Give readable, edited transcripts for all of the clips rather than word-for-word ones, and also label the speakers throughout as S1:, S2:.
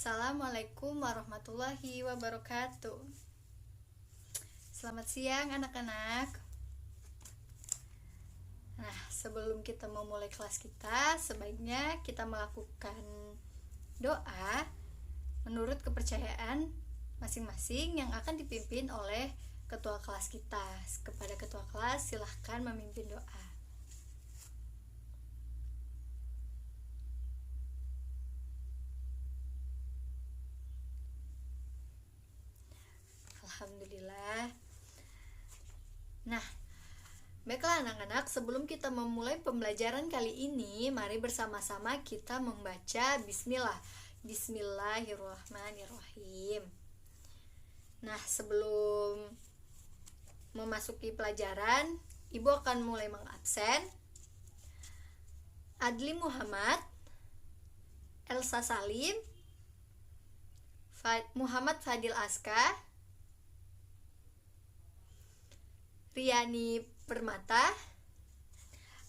S1: Assalamualaikum warahmatullahi wabarakatuh. Selamat siang anak-anak. Nah, sebelum kita memulai kelas kita, sebaiknya kita melakukan doa menurut kepercayaan masing-masing yang akan dipimpin oleh ketua kelas kita. Kepada ketua kelas, silahkan memimpin doa. Alhamdulillah. Nah, baiklah anak-anak, sebelum kita memulai pembelajaran kali ini, mari bersama-sama kita membaca Bismillah. Bismillahirrahmanirrahim. Nah, sebelum memasuki pelajaran, Ibu akan mulai mengabsen. Adli Muhammad, Elsa Salim, Muhammad Fadil Aska, Riani Permata.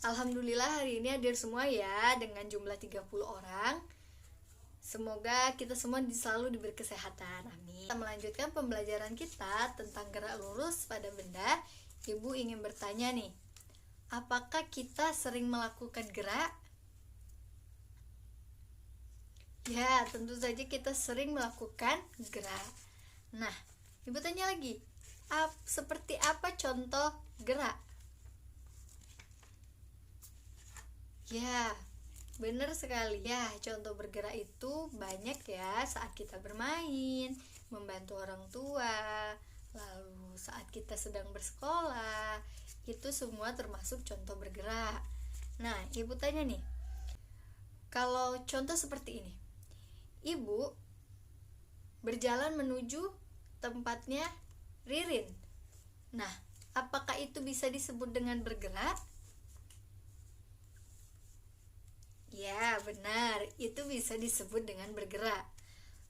S1: Alhamdulillah hari ini hadir semua ya, dengan jumlah 30 orang. Semoga kita semua selalu diberi kesehatan, amin. Kita melanjutkan pembelajaran kita tentang gerak lurus pada benda. Ibu ingin bertanya nih, apakah kita sering melakukan gerak? Ya, tentu saja kita sering melakukan gerak. Nah, Ibu tanya lagi, seperti apa contoh gerak? Ya, benar sekali. Ya, contoh bergerak itu banyak ya, saat kita bermain, membantu orang tua, lalu saat kita sedang bersekolah. Itu semua termasuk contoh bergerak. Nah, Ibu tanya nih, kalau contoh seperti ini, Ibu berjalan menuju tempatnya Ririn. Nah, apakah itu bisa disebut dengan bergerak? Ya, benar. Itu bisa disebut dengan bergerak.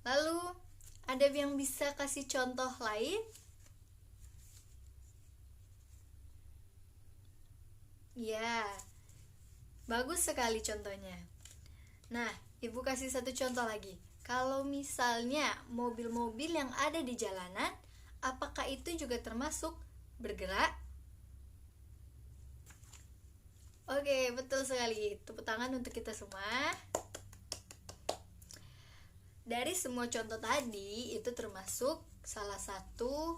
S1: Lalu, ada yang bisa kasih contoh lain? Ya, bagus sekali contohnya. Nah, Ibu kasih satu contoh lagi. Kalau misalnya mobil-mobil yang ada di jalanan, apakah itu juga termasuk bergerak? Oke, betul sekali. Tepuk tangan untuk kita semua. Dari semua contoh tadi, itu termasuk salah satu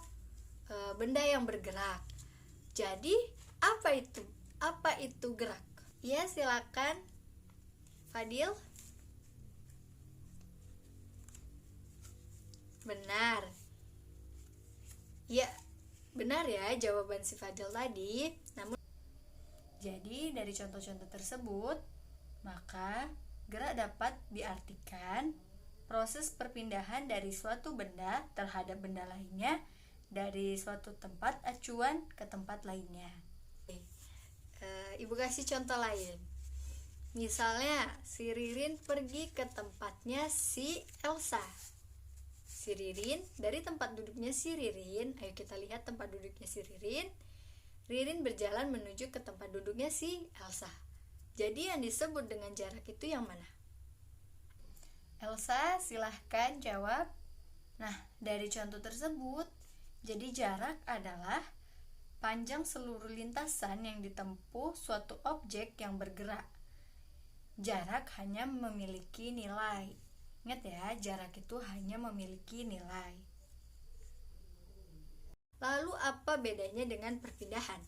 S1: benda yang bergerak. Jadi, apa itu? Apa itu gerak? Ya, silakan Fadil. Benar. Ya, benar ya jawaban si Fadil tadi. Namun, jadi dari contoh-contoh tersebut, maka gerak dapat diartikan proses perpindahan dari suatu benda terhadap benda lainnya dari suatu tempat acuan ke tempat lainnya. Ibu kasih contoh lain. Misalnya, si Ririn pergi ke tempatnya si Elsa. Si Ririn, dari tempat duduknya si Ririn, ayo kita lihat tempat duduknya si Ririn. Ririn berjalan menuju ke tempat duduknya si Elsa. Jadi yang disebut dengan jarak itu yang mana? Elsa, silahkan jawab. Nah, dari contoh tersebut, jadi jarak adalah panjang seluruh lintasan yang ditempuh suatu objek yang bergerak. Jarak hanya memiliki nilai. Ingat ya, jarak itu hanya memiliki nilai. Lalu apa bedanya dengan perpindahan?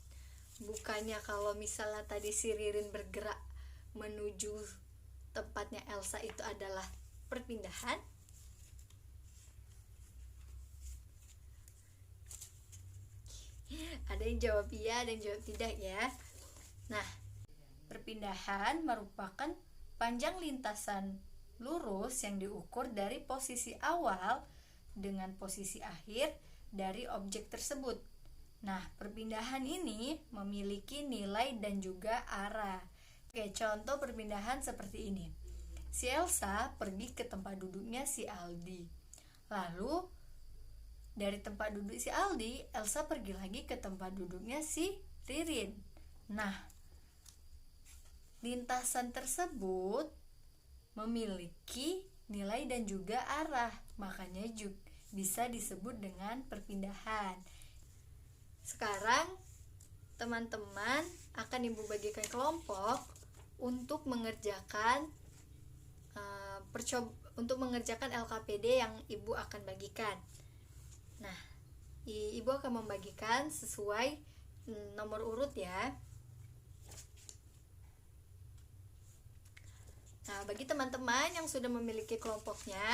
S1: Bukannya kalau misalnya tadi si Ririn bergerak menuju tempatnya Elsa itu adalah perpindahan? Ada yang jawab iya, ada yang jawab tidak ya. Nah, perpindahan merupakan panjang lintasan lurus yang diukur dari posisi awal dengan posisi akhir dari objek tersebut. Nah, perpindahan ini memiliki nilai dan juga arah. Oke, contoh perpindahan seperti ini. Si Elsa pergi ke tempat duduknya si Aldi. Lalu, dari tempat duduk si Aldi, Elsa pergi lagi ke tempat duduknya si Ririn. Nah, lintasan tersebut memiliki nilai dan juga arah. Makanya juga bisa disebut dengan perpindahan. Sekarang teman-teman akan Ibu bagikan kelompok untuk mengerjakan LKPD yang Ibu akan bagikan. Nah, Ibu akan membagikan sesuai nomor urut ya. Nah, bagi teman-teman yang sudah memiliki kelompoknya,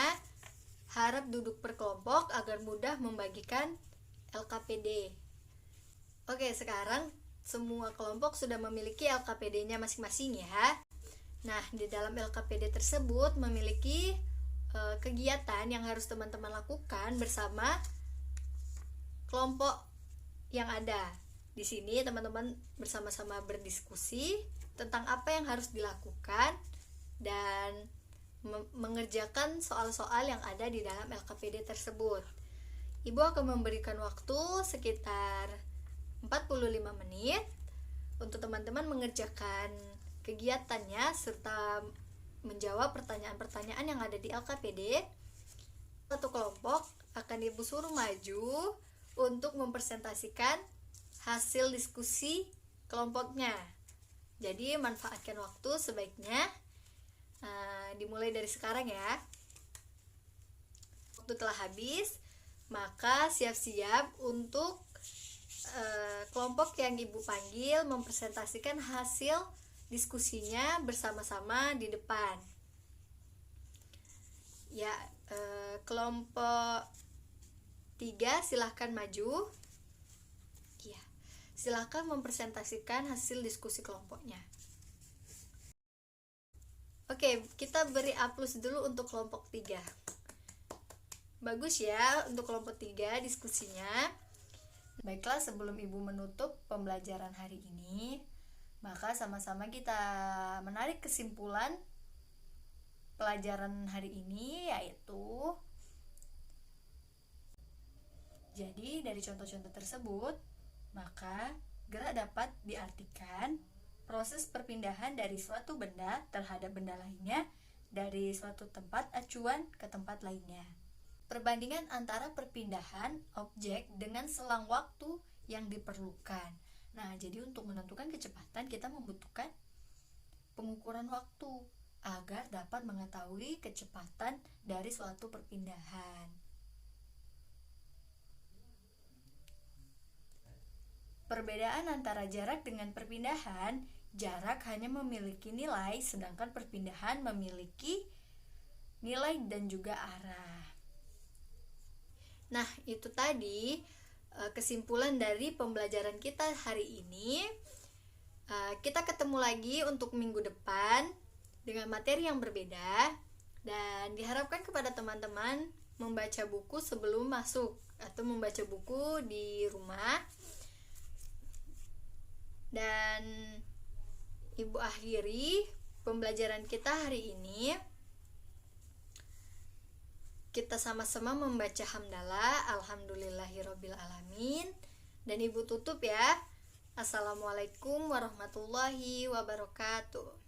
S1: harap duduk per kelompok agar mudah membagikan LKPD. Oke, sekarang semua kelompok sudah memiliki LKPD-nya masing-masing ya. Nah, di dalam LKPD tersebut memiliki kegiatan yang harus teman-teman lakukan bersama kelompok yang ada. Di sini teman-teman bersama-sama berdiskusi tentang apa yang harus dilakukan dan mengerjakan soal-soal yang ada di dalam LKPD tersebut. Ibu akan memberikan waktu sekitar 45 menit untuk teman-teman mengerjakan kegiatannya serta menjawab pertanyaan-pertanyaan yang ada di LKPD. Satu kelompok akan Ibu suruh maju untuk mempresentasikan hasil diskusi kelompoknya. Jadi manfaatkan waktu sebaiknya dimulai dari sekarang ya. Waktu telah habis, maka siap-siap untuk kelompok yang Ibu panggil mempresentasikan hasil diskusinya bersama-sama di depan. Ya, kelompok 3 silahkan maju. Ya, silahkan mempresentasikan hasil diskusi kelompoknya. Oke, kita beri A+ dulu untuk kelompok 3. Bagus ya untuk kelompok 3 diskusinya. Baiklah, sebelum Ibu menutup pembelajaran hari ini, maka sama-sama kita menarik kesimpulan pelajaran hari ini, yaitu jadi dari contoh-contoh tersebut, maka gerak dapat diartikan proses perpindahan dari suatu benda terhadap benda lainnya dari suatu tempat acuan ke tempat lainnya. Perbandingan antara perpindahan objek dengan selang waktu yang diperlukan. Nah, jadi untuk menentukan kecepatan kita membutuhkan pengukuran waktu agar dapat mengetahui kecepatan dari suatu perpindahan. Perbedaan antara jarak dengan perpindahan, jarak hanya memiliki nilai, sedangkan perpindahan memiliki nilai dan juga arah. Nah, itu tadi kesimpulan dari pembelajaran kita hari ini. Kita ketemu lagi untuk minggu depan dengan materi yang berbeda, dan diharapkan kepada teman-teman membaca buku sebelum masuk atau membaca buku di rumah. Dan Ibu akhiri pembelajaran kita hari ini. Kita sama-sama membaca hamdalah alhamdulillahirabbil alamin, dan Ibu tutup ya. Assalamualaikum warahmatullahi wabarakatuh.